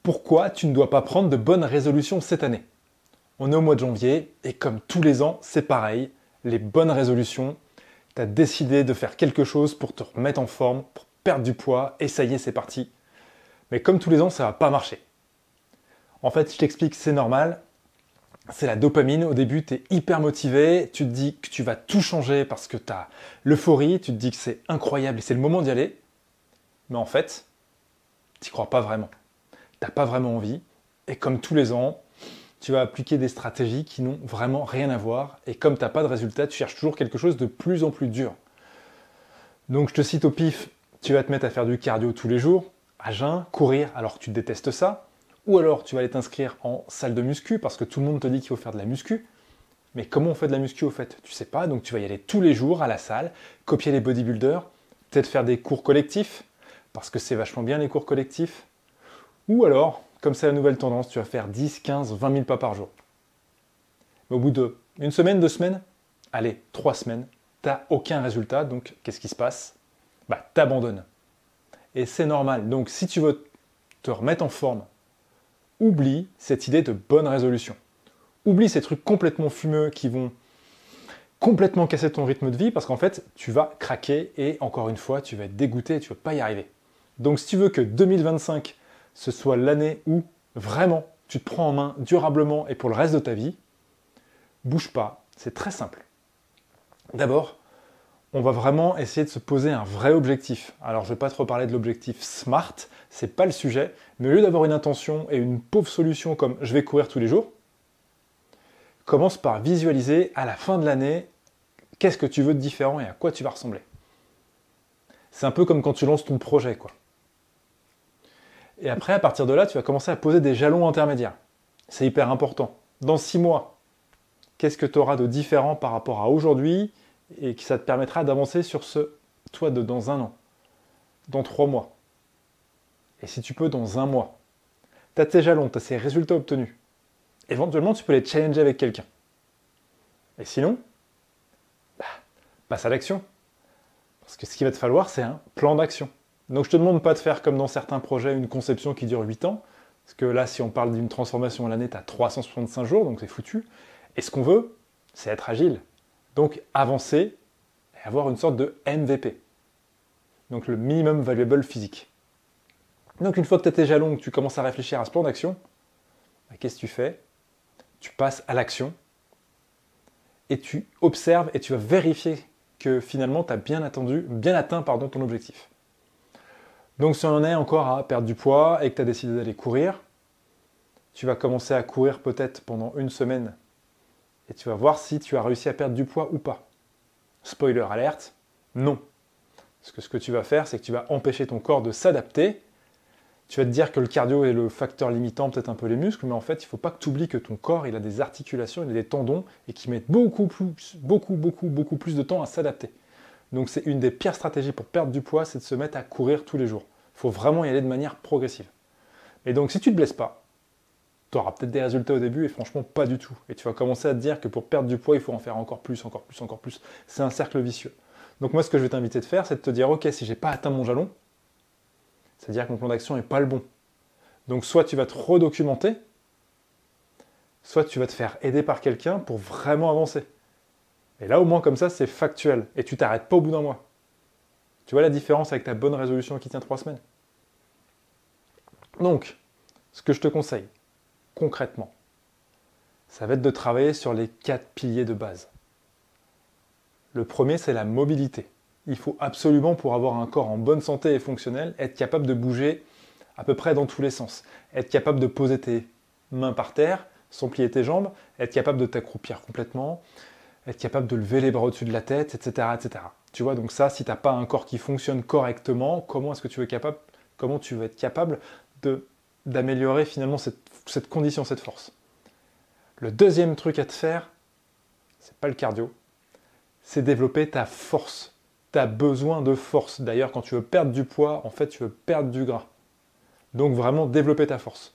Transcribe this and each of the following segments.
Pourquoi tu ne dois pas prendre de bonnes résolutions cette année? On est au mois de janvier et comme tous les ans, c'est pareil. Les bonnes résolutions, tu as décidé de faire quelque chose pour te remettre en forme, pour perdre du poids et ça y est, c'est parti. Mais comme tous les ans, ça va pas marcher. En fait, je t'explique, c'est normal. C'est la dopamine. Au début, tu es hyper motivé. Tu te dis que tu vas tout changer parce que tu as l'euphorie. Tu te dis que c'est incroyable et c'est le moment d'y aller. Mais en fait, tu n'y crois pas vraiment. Tu n'as pas vraiment envie. Et comme tous les ans, tu vas appliquer des stratégies qui n'ont vraiment rien à voir. Et comme tu n'as pas de résultat, tu cherches toujours quelque chose de plus en plus dur. Donc je te cite au pif, tu vas te mettre à faire du cardio tous les jours, à jeun, courir alors que tu détestes ça. Ou alors tu vas aller t'inscrire en salle de muscu parce que tout le monde te dit qu'il faut faire de la muscu. Mais comment on fait de la muscu au fait? Tu sais pas, donc tu vas y aller tous les jours à la salle, copier les bodybuilders, peut-être faire des cours collectifs, parce que c'est vachement bien les cours collectifs. Ou alors, comme c'est la nouvelle tendance, tu vas faire 10, 15, 20 000 pas par jour. Mais au bout de une semaine, 2 semaines, allez, 3 semaines, t'as aucun résultat, donc qu'est-ce qui se passe? Bah, t'abandonnes. Et c'est normal. Donc si tu veux te remettre en forme, oublie cette idée de bonne résolution. Oublie ces trucs complètement fumeux qui vont complètement casser ton rythme de vie parce qu'en fait, tu vas craquer et encore une fois, tu vas être dégoûté et tu ne vas pas y arriver. Donc si tu veux que 2025, ce soit l'année où vraiment tu te prends en main durablement et pour le reste de ta vie, bouge pas, c'est très simple. D'abord, on va vraiment essayer de se poser un vrai objectif. Alors je ne vais pas te reparler de l'objectif SMART, c'est pas le sujet, mais au lieu d'avoir une intention et une pauvre solution comme je vais courir tous les jours, commence par visualiser à la fin de l'année qu'est-ce que tu veux de différent et à quoi tu vas ressembler. C'est un peu comme quand tu lances ton projet, quoi. Et après, à partir de là, tu vas commencer à poser des jalons intermédiaires. C'est hyper important. Dans 6 mois, qu'est-ce que tu auras de différent par rapport à aujourd'hui et que ça te permettra d'avancer sur ce, toi, dans 1 an, dans 3 mois. Et si tu peux, dans 1 mois. Tu as tes jalons, tu as ces résultats obtenus. Éventuellement, tu peux les challenger avec quelqu'un. Et sinon, passe à l'action. Parce que ce qu'il va te falloir, c'est un plan d'action. Donc je ne te demande pas de faire comme dans certains projets une conception qui dure 8 ans. Parce que là, si on parle d'une transformation à l'année, tu as 365 jours, donc c'est foutu. Et ce qu'on veut, c'est être agile. Donc avancer et avoir une sorte de MVP. Donc le minimum valuable physique. Donc une fois que tu as tes jalons, que tu commences à réfléchir à ce plan d'action, qu'est-ce que tu fais? Tu passes à l'action et tu observes et tu vas vérifier que finalement tu as bien atteint ton objectif. Donc si on en est encore à perdre du poids et que tu as décidé d'aller courir, tu vas commencer à courir peut-être pendant 1 semaine et tu vas voir si tu as réussi à perdre du poids ou pas. Spoiler alerte, non. Parce que ce que tu vas faire, c'est que tu vas empêcher ton corps de s'adapter. Tu vas te dire que le cardio est le facteur limitant, peut-être un peu les muscles, mais en fait, il ne faut pas que tu oublies que ton corps, il a des articulations, il a des tendons, et qui mettent beaucoup plus de temps à s'adapter. Donc c'est une des pires stratégies pour perdre du poids, c'est de se mettre à courir tous les jours. Il faut vraiment y aller de manière progressive. Et donc si tu ne te blesses pas, tu auras peut-être des résultats au début, et franchement pas du tout. Et tu vas commencer à te dire que pour perdre du poids, il faut en faire encore plus. C'est un cercle vicieux. Donc moi, ce que je vais t'inviter de faire, c'est de te dire, ok, si j'ai pas atteint mon jalon, c'est-à-dire que mon plan d'action n'est pas le bon. Donc soit tu vas te redocumenter, soit tu vas te faire aider par quelqu'un pour vraiment avancer. Et là, au moins, comme ça, c'est factuel. Et tu t'arrêtes pas au bout d'1 mois. Tu vois la différence avec ta bonne résolution qui tient 3 semaines? Donc, ce que je te conseille, concrètement, ça va être de travailler sur les 4 piliers de base. Le premier, c'est la mobilité. Il faut absolument, pour avoir un corps en bonne santé et fonctionnel, être capable de bouger à peu près dans tous les sens. Être capable de poser tes mains par terre, sans plier tes jambes, être capable de t'accroupir complètement, être capable de lever les bras au-dessus de la tête, etc., etc. Tu vois, donc ça, si tu n'as pas un corps qui fonctionne correctement, comment tu vas être capable d'améliorer finalement cette condition, cette force? Le deuxième truc à te faire, c'est pas le cardio, c'est développer ta force. Tu as besoin de force. D'ailleurs, quand tu veux perdre du poids, en fait, tu veux perdre du gras. Donc vraiment développer ta force.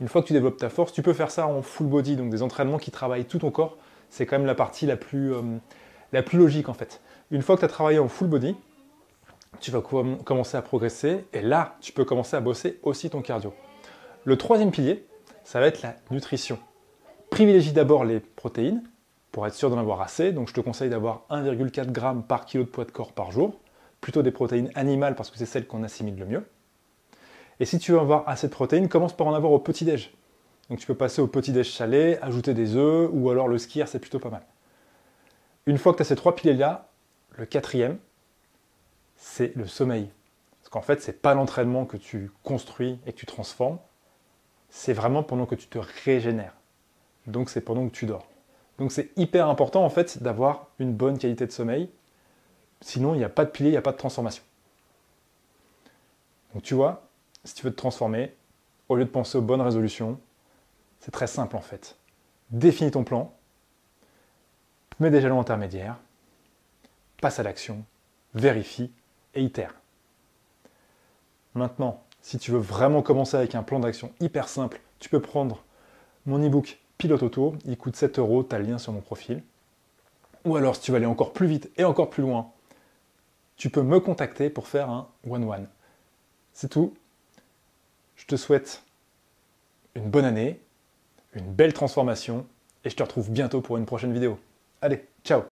Une fois que tu développes ta force, tu peux faire ça en full body, donc des entraînements qui travaillent tout ton corps. C'est quand même la partie la plus logique en fait. Une fois que tu as travaillé en full body, tu vas commencer à progresser et là, tu peux commencer à bosser aussi ton cardio. Le troisième pilier, ça va être la nutrition. Privilégie d'abord les protéines pour être sûr d'en avoir assez. Donc je te conseille d'avoir 1,4 g par kilo de poids de corps par jour. Plutôt des protéines animales parce que c'est celles qu'on assimile le mieux. Et si tu veux avoir assez de protéines, commence par en avoir au petit-déj. Donc tu peux passer au petit-déj salé, ajouter des œufs ou alors le skyr, c'est plutôt pas mal. Une fois que tu as ces trois piliers-là, le quatrième, c'est le sommeil. Parce qu'en fait, c'est pas l'entraînement que tu construis et que tu transformes, c'est vraiment pendant que tu te régénères. Donc c'est pendant que tu dors. Donc c'est hyper important en fait d'avoir une bonne qualité de sommeil. Sinon, il n'y a pas de pilier, il n'y a pas de transformation. Donc tu vois, si tu veux te transformer, au lieu de penser aux bonnes résolutions, c'est très simple en fait. Définis ton plan, mets des jalons intermédiaires, passe à l'action, vérifie et itère. Maintenant, si tu veux vraiment commencer avec un plan d'action hyper simple, tu peux prendre mon e-book Pilote Auto, il coûte 7 €, tu as le lien sur mon profil. Ou alors, si tu veux aller encore plus vite et encore plus loin, tu peux me contacter pour faire un one-one. C'est tout. Je te souhaite une bonne année, une belle transformation, et je te retrouve bientôt pour une prochaine vidéo. Allez, ciao!